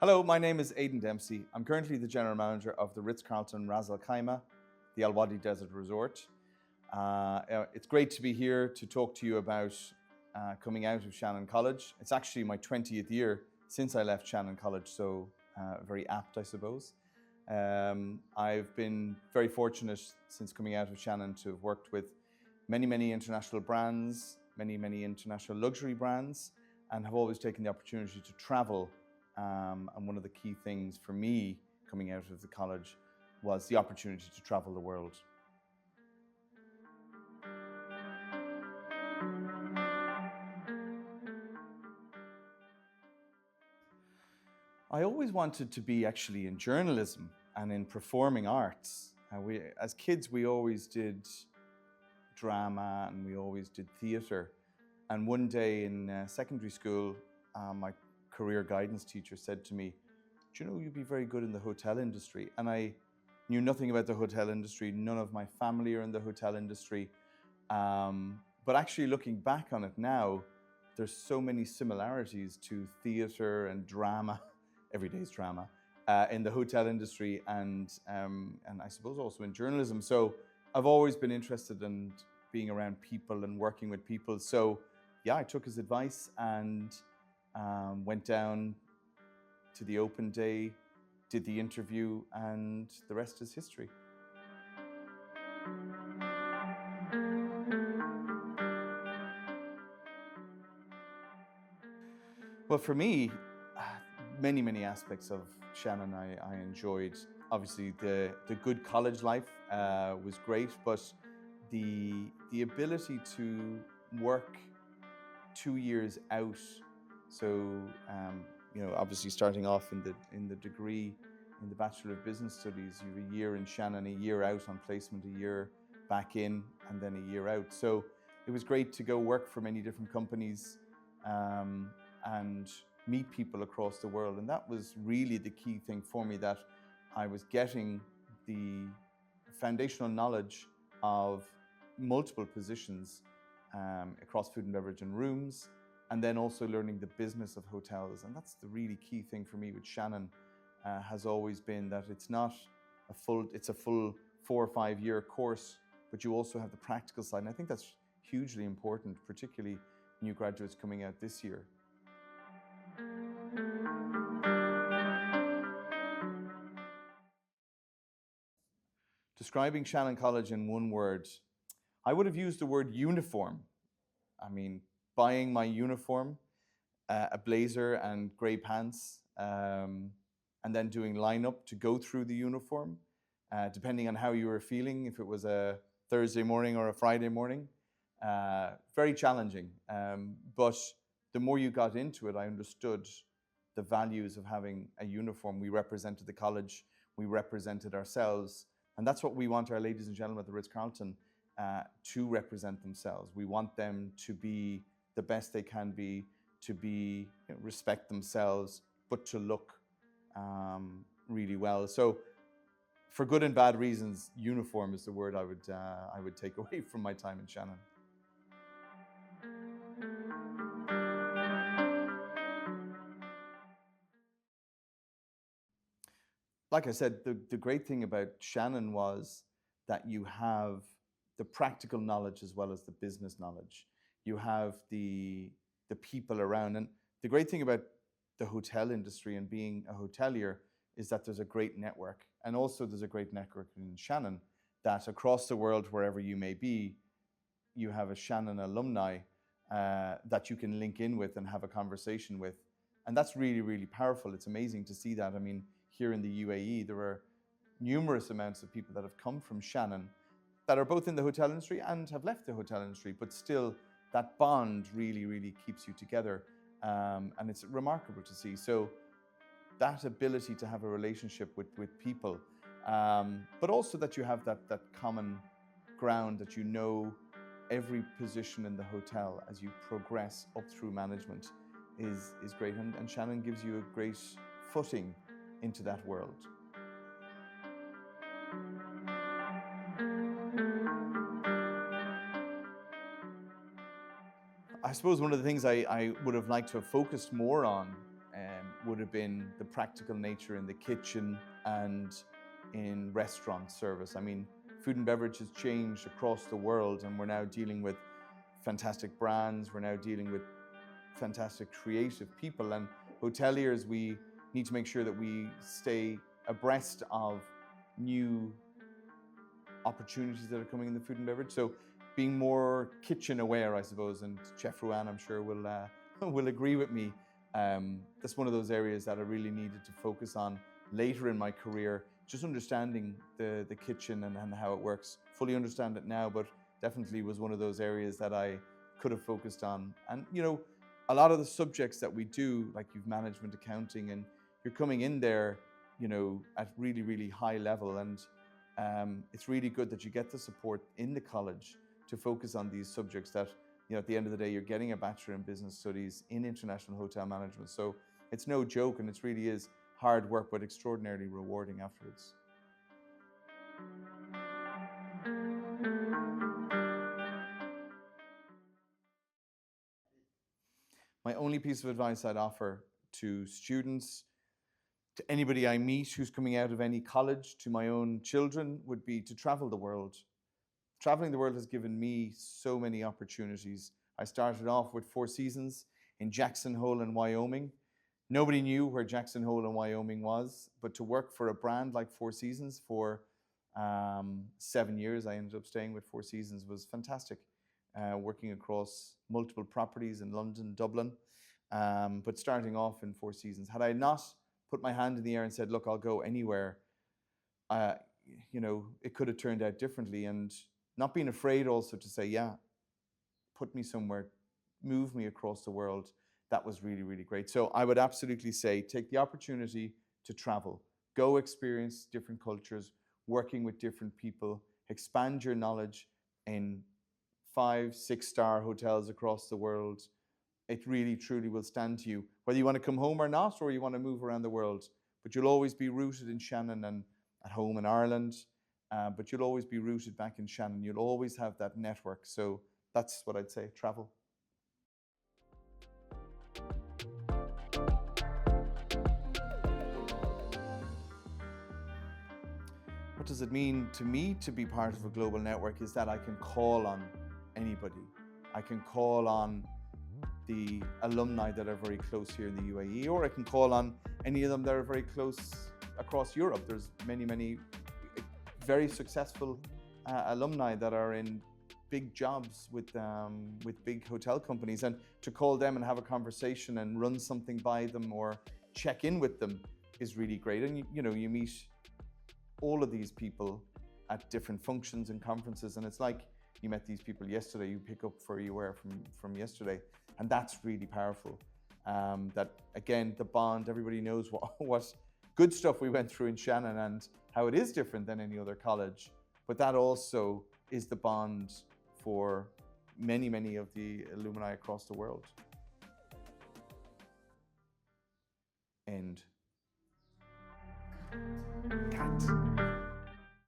Hello, my name is Aidan Dempsey. I'm currently the General Manager of the Ritz-Carlton Khaimah, the Wadi Desert Resort. It's great to be here to talk to you about coming out of Shannon College. It's actually my 20th year since I left Shannon College, so very apt, I suppose. I've been very fortunate since coming out of Shannon to have worked with many international brands, many international luxury brands, and have always taken the opportunity to travel. And one of the key things for me coming out of the college was the opportunity to travel the world. I always wanted to be actually in journalism and in performing arts. As kids, we always did drama and we always did theatre. And one day in secondary school, my career guidance teacher said to me, "Do you know you'd be very good in the hotel industry?" And I knew nothing about the hotel industry. None of my family are in the hotel industry. But actually looking back on it now, there's so many similarities to theatre and drama, everyday's drama, in the hotel industry and I suppose also in journalism. So I've always been interested in being around people and working with people. So yeah, I took his advice and went down to the open day, did the interview, and the rest is history. Well, for me, many aspects of Shannon I enjoyed. Obviously, the good college life was great, but the ability to work 2 years out. So, obviously starting off in the degree, in the Bachelor of Business Studies, you have a year in Shannon, a year out on placement, a year back in, and then a year out. So it was great to go work for many different companies and meet people across the world. And that was really the key thing for me, that I was getting the foundational knowledge of multiple positions across food and beverage and rooms, and then also learning the business of hotels. And that's the really key thing for me with Shannon, has always been that it's a full 4 or 5 year course, but you also have the practical side. And I think that's hugely important, particularly new graduates coming out this year. Describing Shannon College in one word, I would have used the word uniform. I mean, buying my uniform, a blazer and grey pants, and then doing line-up to go through the uniform, depending on how you were feeling, if it was a Thursday morning or a Friday morning. Very challenging, but the more you got into it, I understood the values of having a uniform. We represented the college, we represented ourselves, and that's what we want our ladies and gentlemen at the Ritz-Carlton to represent themselves. We want them to be the best they can be, to be, respect themselves, but to look really well. So for good and bad reasons, uniform is the word I would take away from my time in Shannon. Like I said, the great thing about Shannon was that you have the practical knowledge as well as the business knowledge. You have the people around. And the great thing about the hotel industry and being a hotelier is that there's a great network. And also there's a great network in Shannon, that across the world, wherever you may be, you have a Shannon alumni that you can link in with and have a conversation with. And that's really powerful. It's amazing to see that. I mean, here in the UAE, there are numerous amounts of people that have come from Shannon that are both in the hotel industry and have left the hotel industry, but still that bond really keeps you together. And it's remarkable to see. So that ability to have a relationship with people, but also that you have that common ground, that you know every position in the hotel as you progress up through management is great. And Shannon gives you a great footing into that world. I suppose one of the things I would have liked to have focused more on would have been the practical nature in the kitchen and in restaurant service. I mean, food and beverage has changed across the world, and we're now dealing with fantastic brands, we're now dealing with fantastic creative people, and hoteliers, we need to make sure that we stay abreast of new opportunities that are coming in the food and beverage. So being more kitchen aware, I suppose, and Chef Ruan, I'm sure, will agree with me. That's one of those areas that I really needed to focus on later in my career, just understanding the kitchen and how it works. Fully understand it now, but definitely was one of those areas that I could have focused on. And you know, a lot of the subjects that we do, like you've management accounting, and you're coming in there, you know, at really, really high level. And it's really good that you get the support in the college to focus on these subjects that, you know, at the end of the day, you're getting a Bachelor in Business Studies in International Hotel Management. So it's no joke, and it really is hard work, but extraordinarily rewarding afterwards. My only piece of advice I'd offer to students, to anybody I meet who's coming out of any college, to my own children, would be to travel the world. Traveling the world has given me so many opportunities. I started off with 4 Seasons in Jackson Hole in Wyoming. Nobody knew where Jackson Hole in Wyoming was, but to work for a brand like 4 Seasons for 7 years, I ended up staying with 4 Seasons, was fantastic. Working across multiple properties in London, Dublin, but starting off in 4 Seasons. Had I not put my hand in the air and said, look, I'll go anywhere, you know, it could have turned out differently. And not being afraid also to say, yeah, put me somewhere, move me across the world. That was really, really great. So I would absolutely say, take the opportunity to travel, go experience different cultures, working with different people, expand your knowledge in 5, 6-star hotels across the world. It really, truly will stand to you, whether you want to come home or not, or you want to move around the world. But you'll always be rooted in Shannon and at home in Ireland, but you'll always be rooted back in Shannon. You'll always have that network. So that's what I'd say, travel. What does it mean to me to be part of a global network is that I can call on anybody. I can call on the alumni that are very close here in the UAE, or I can call on any of them that are very close across Europe. There's many, many very successful alumni that are in big jobs with big hotel companies, and to call them and have a conversation and run something by them or check in with them is really great. And you know, you meet all of these people at different functions and conferences, and it's like you met these people yesterday, you pick up where you were from yesterday, and that's really powerful. That again, the bond, everybody knows what good stuff we went through in Shannon and how it is different than any other college, but that also is the bond for many, many of the alumni across the world. End. Cat.